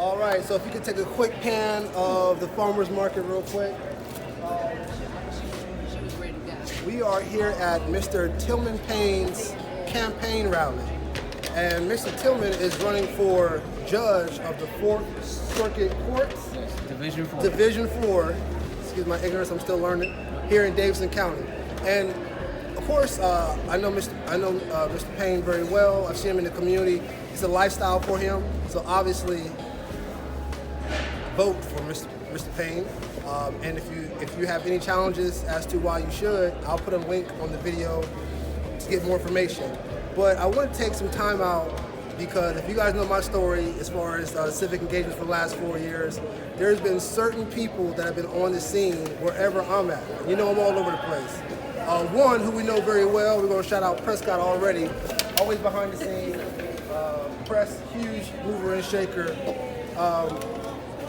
All right, so if you could take a quick pan of the farmer's market real quick. We are here at Mr. Tillman Payne's campaign rally. And Mr. Tillman is running for judge of the 4th Circuit Courts. Yes, Division 4. Division 4, excuse my ignorance, I'm still learning, here in Davidson County. And of course, I know Mr. Payne very well. I've seen him in the community. It's a lifestyle for him. So obviously, vote for Mr. Payne. And if you have any challenges as to why you should, I'll put a link on the video to get more information. But I want to take some time out because if you guys know my story as far as civic engagement for the last 4 years, there's been certain people that have been on the scene wherever I'm at. You know I'm all over the place. One who we know very well, we're going to shout out Prescott already, always behind the scenes. Press, huge mover and shaker.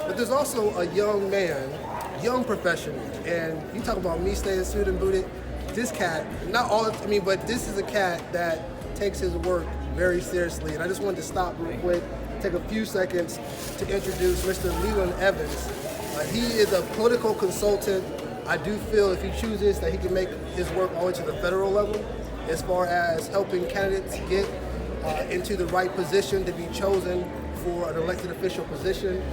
But there's also a young man, young professional, and you talk about me staying suited and booted. This cat, but this is a cat that takes his work very seriously. And I just wanted to stop real quick, take a few seconds to introduce Mr. LeLann Evans. He is a political consultant. I do feel if he chooses that he can make his work all the way to the federal level as far as helping candidates get into the right position to be chosen for an elected official position.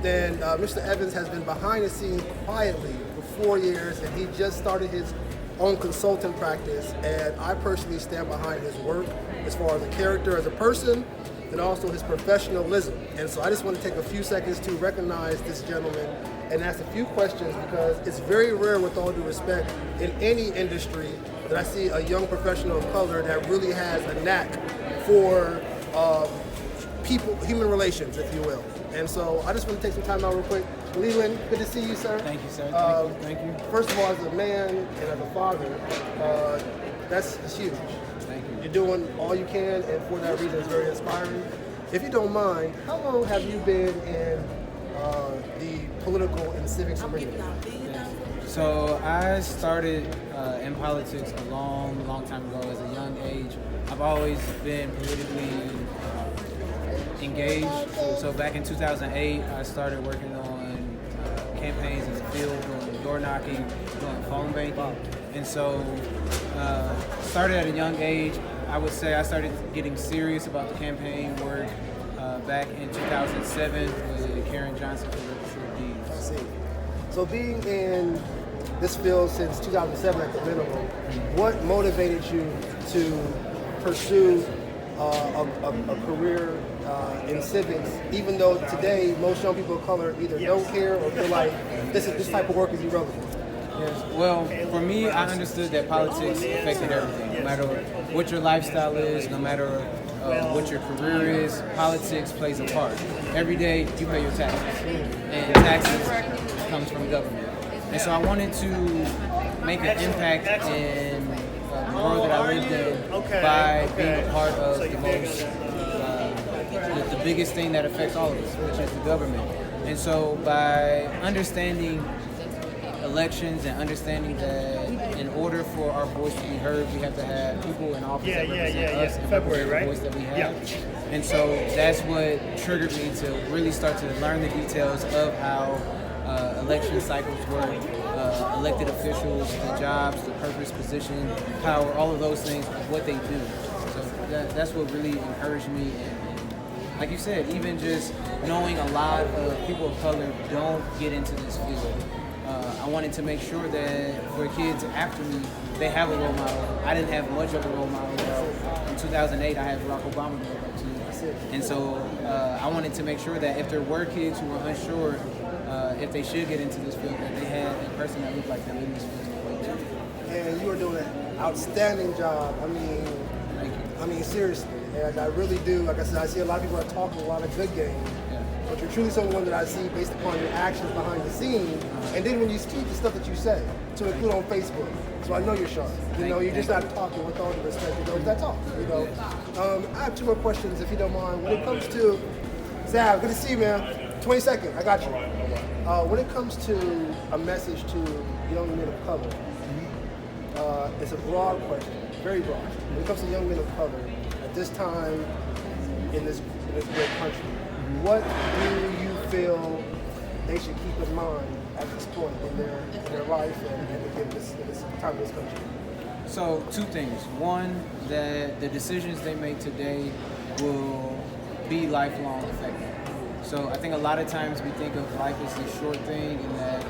Then Mr. Evans has been behind the scenes quietly for 4 years, and he just started his own consultant practice, and I personally stand behind his work as far as a character as a person and also his professionalism. And so I just want to take a few seconds to recognize this gentleman and ask a few questions because it's very rare, with all due respect, in any industry that I see a young professional of color that really has a knack for people, human relations, if you will. And so I just want to take some time out real quick. LeLann, good to see you, sir. Thank you, sir. Thank you. First of all, as a man and as a father, that's huge. Thank you. You're doing all you can, and for that reason, it's very inspiring. If you don't mind, how long have you been in the political and civics arena? So I started in politics a long time ago as a young age. I've always been politically engaged. So back in 2008, I started working on campaigns in the field, doing door knocking, doing phone banking. And so started at a young age. I would say I started getting serious about the campaign work back in 2007 with Karen Johnson for Representative I see. So being in this field since 2007 at the minimum, what motivated you to pursue a career in civics, even though today most young people of color either don't care or feel like this type of work is irrelevant? Yes. Well, for me, I understood that politics affected everything. No matter what your lifestyle is, no matter what your career is, politics plays a part. Every day you pay your taxes, and taxes comes from government. And so I wanted to make an impact in the world that I lived in by being a part of the most, the biggest thing that affects all of us, which is the government. And so by understanding elections and understanding that in order for our voice to be heard, we have to have people in office that represent us and represent the voice that we have. And so that's what triggered me to really start to learn the details of how election cycles work, elected officials, the jobs, the purpose, position, power, all of those things, what they do. So that's what really encouraged me. And like you said, even just knowing a lot of people of color don't get into this field. I wanted to make sure that for kids after me, they have a role model. I didn't have much of a role model. In 2008, I had Barack Obama to look up to. And so I wanted to make sure that if there were kids who were unsure if they should get into this field, that they had a person that looked like them in this field. And you are doing an outstanding job. Thank you. I mean, seriously. And I really do. Like I said, I see a lot of people that talk a lot of good game. But you're truly someone that I see based upon your actions behind the scenes, and then when you speak, the stuff that you say, to include on Facebook. So I know you're sharp. You're just not talking with all the respect. That's all. I have two more questions, if you don't mind. When it comes to Zav, good to see you, man. 20 seconds, I got you. When it comes to a message to young men of color, it's a broad question, very broad. When it comes to young men of color, at this time in this great country, what do you feel they should keep in mind at this point in their life and again, this time in this country? So, two things. One, that the decisions they make today will be lifelong effective. So I think a lot of times we think of life as a short thing, and that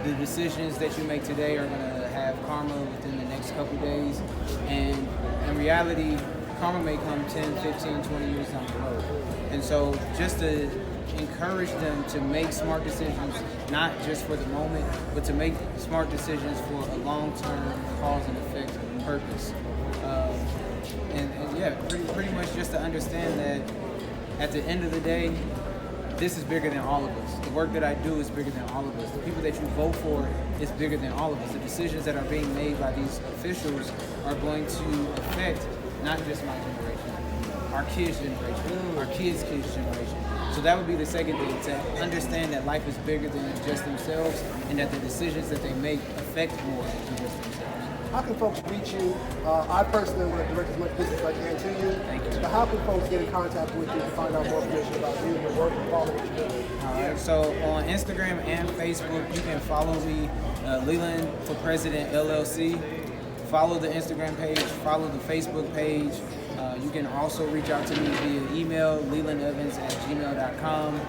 the decisions that you make today are going to have karma within the next couple days. And in reality, karma may come 10, 15, 20 years down the road. And so just to encourage them to make smart decisions, not just for the moment, but to make smart decisions for a long-term cause and effect purpose. And yeah, pretty much just to understand that at the end of the day, this is bigger than all of us. The work that I do is bigger than all of us. The people that you vote for is bigger than all of us. The decisions that are being made by these officials are going to affect not just my generation, our kids' generation, our kids' generation. So that would be the second thing, to understand that life is bigger than just themselves, and that the decisions that they make affect more than just themselves. How can folks reach you? I personally want to direct as much business as I can to you. Thank you. But how can folks get in contact with you to find out more information about you and your work and follow what you're doing? All right, so on Instagram and Facebook, you can follow me, LeLann for President LLC. Follow the Instagram page, follow the Facebook page. You can also reach out to me via email, lelandevans@gmail.com.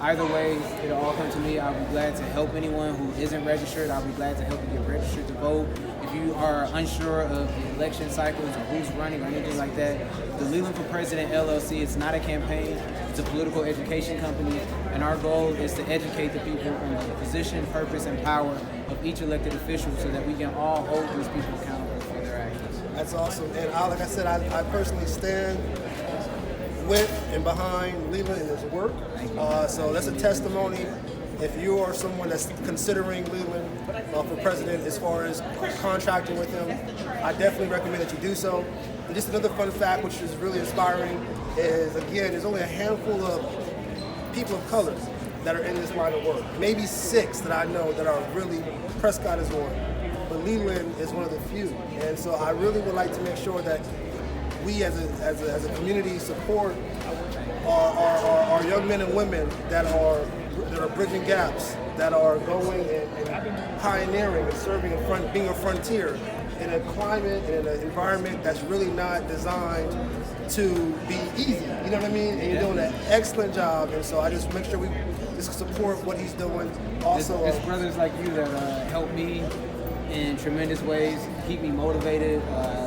Either way, it'll all come to me. I'll be glad to help anyone who isn't registered. I'll be glad to help you get registered to vote. If you are unsure of the election cycles or who's running or anything like that, the LeLann for President LLC, it's not a campaign, it's a political education company, and our goal is to educate the people on the position, purpose, and power of each elected official so that we can all hold these people accountable for their actions. That's awesome. And like I said, I personally stand with and behind LeLann and his work. So that's a testimony. If you are someone that's considering LeLann for president as far as contracting with him, I definitely recommend that you do so. And just another fun fact, which is really inspiring, is again, there's only a handful of people of color that are in this line of work. Maybe 6 that I know that are really, Prescott is one, but LeLann is one of the few. And so I really would like to make sure that we as a community support our young men and women that are bridging gaps, that are going and pioneering and serving in front, being a frontier in a climate and an environment that's really not designed to be easy. You know what I mean? And you're doing an excellent job. And so I just make sure we just support what he's doing. Also, it's brothers like you that help me in tremendous ways, keep me motivated.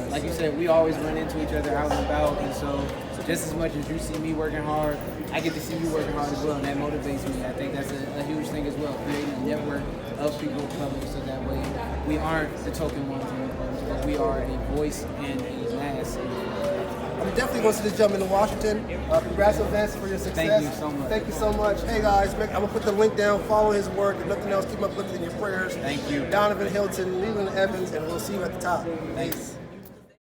Like you said, we always run into each other out and about, and so just as much as you see me working hard, I get to see you working hard as well, and that motivates me. I think that's a huge thing as well, creating a network of people of color so that way we aren't the token ones in the room, but we are a voice and a mass. I'm definitely going to see this gentleman in Washington. Congrats, Evans, for your success. Thank you so much. Thank you so much. Hey guys, I'm going to put the link down. Follow his work. If nothing else, keep him uplifted in your prayers. Thank you. Donovan Hilton, LeLann Evans, and we'll see you at the top. Thanks.